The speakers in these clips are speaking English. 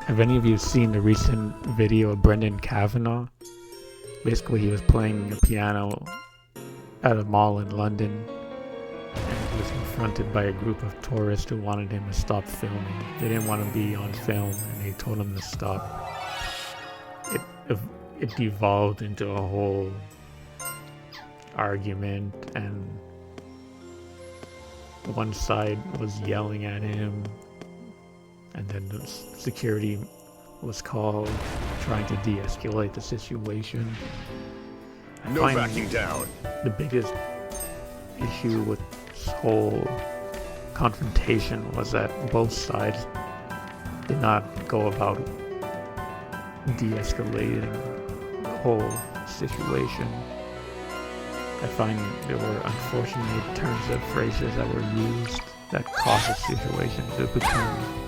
Have any of you seen the recent video of Brendan Kavanagh? Basically, he was playing the piano at a mall in London, and he was confronted by a group of tourists who wanted him to stop filming. They didn't want to be on film, and they told him to stop. It devolved into a whole argument, and one side was yelling at him, and then the security was called, trying to de-escalate the situation. No backing down. The biggest issue with this whole confrontation was that both sides did not go about de-escalating the whole situation. I find there were unfortunate turns of phrases that were used that caused the situation to become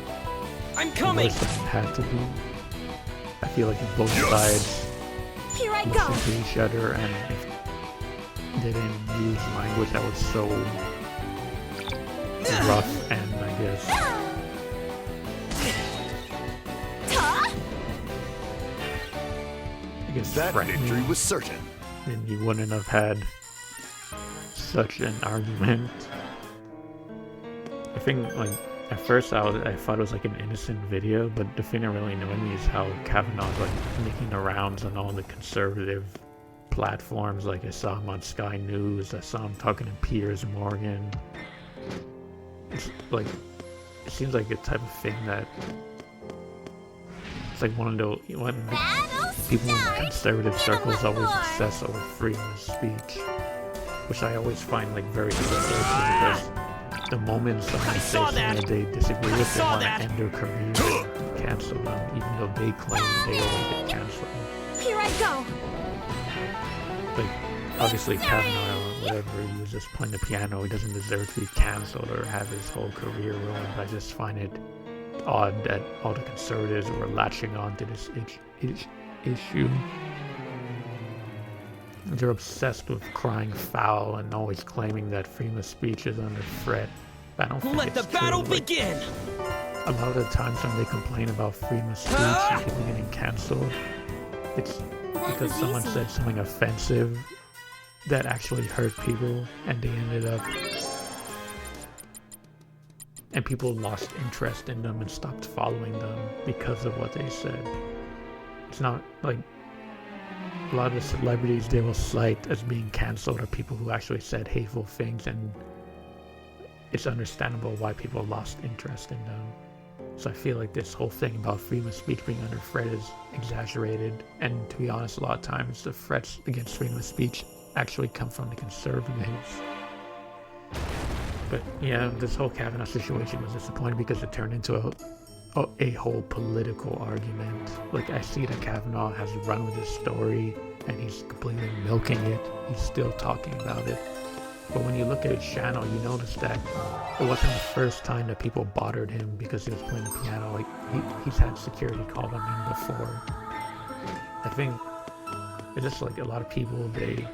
worse than it had to be. I feel like if both sides listened to each other, and if they didn't use language that was so rough and, I guess that victory was certain, then you wouldn't have had such an argument. I think, like, at first I thought it was like an innocent video, but the thing that really annoyed me is how Kavanagh's like making the rounds on all the conservative platforms. Like, I saw him on Sky News, I saw him talking to Piers Morgan. It's like, it seems like a type of thing that it's like one of the people in conservative circles always obsess over freedom of speech, which I always find like very difficult, because the moment someone says something that they disagree with, they want to end their career and cancel them, even though they claim they always get canceled. Here I go. Like, obviously Kavanaugh, or whatever, he was just playing the piano, he doesn't deserve to be cancelled or have his whole career ruined, but I just find it odd that all the conservatives were latching on to this issue. They're obsessed with crying foul and always claiming that freedom of speech is under threat. I don't think Let the battle begin! A lot of the times when they complain about freedom of speech and people getting cancelled, it's because someone said something offensive that actually hurt people, and they ended up... and people lost interest in them and stopped following them because of what they said. It's not like... a lot of the celebrities they will cite as being cancelled are people who actually said hateful things, and it's understandable why people lost interest in them. So I feel like this whole thing about freedom of speech being under threat is exaggerated, and to be honest, a lot of times the threats against freedom of speech actually come from the conservatives. But yeah, this whole Kavanaugh situation was disappointing because it turned into a whole political argument. Like, I see that Kavanagh has run with his story and he's completely milking it. He's still talking about it. But when you look at his channel, you notice that it wasn't the first time that people bothered him because he was playing the piano. Like, he's had security called on him before. I think it's just like a lot of people, they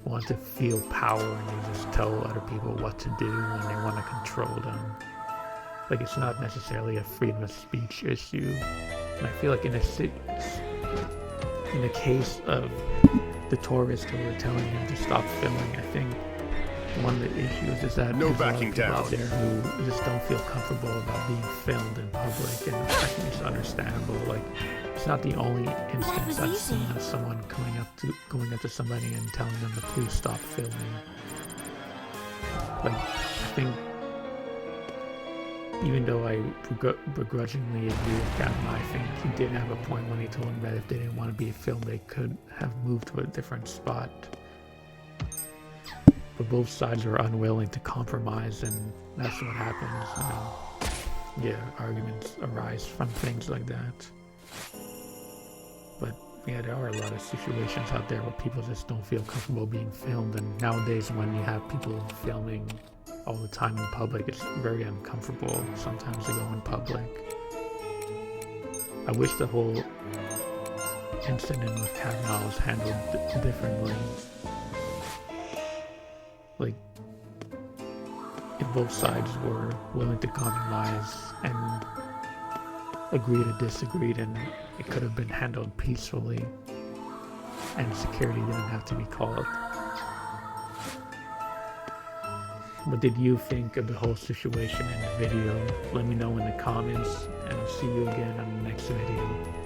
want to feel power and they just tell other people what to do and they want to control them. Like, it's not necessarily a freedom of speech issue. And I feel like in the case of the tourists who were telling him to stop filming, I think one of the issues is that no there's a lot of backing people down out there who just don't feel comfortable about being filmed in public, and I think it's understandable. Like, it's not the only instance I've seen of someone going up to somebody and telling them to please stop filming. Like, I think even though I begrudgingly agree with Kavanaugh, I think he did have a point when he told him that if they didn't want to be filmed, they could have moved to a different spot. But both sides were unwilling to compromise, and that's what happens. Yeah, arguments arise from things like that. But yeah, there are a lot of situations out there where people just don't feel comfortable being filmed, and nowadays when you have people filming all the time in public, it's very uncomfortable sometimes to go in public. I wish the whole incident with Kavanagh was handled differently. Like, if both sides were willing to compromise and agreed or disagreed, and it could have been handled peacefully, and security didn't have to be called. What did you think of the whole situation in the video? Let me know in the comments, and I'll see you again on the next video.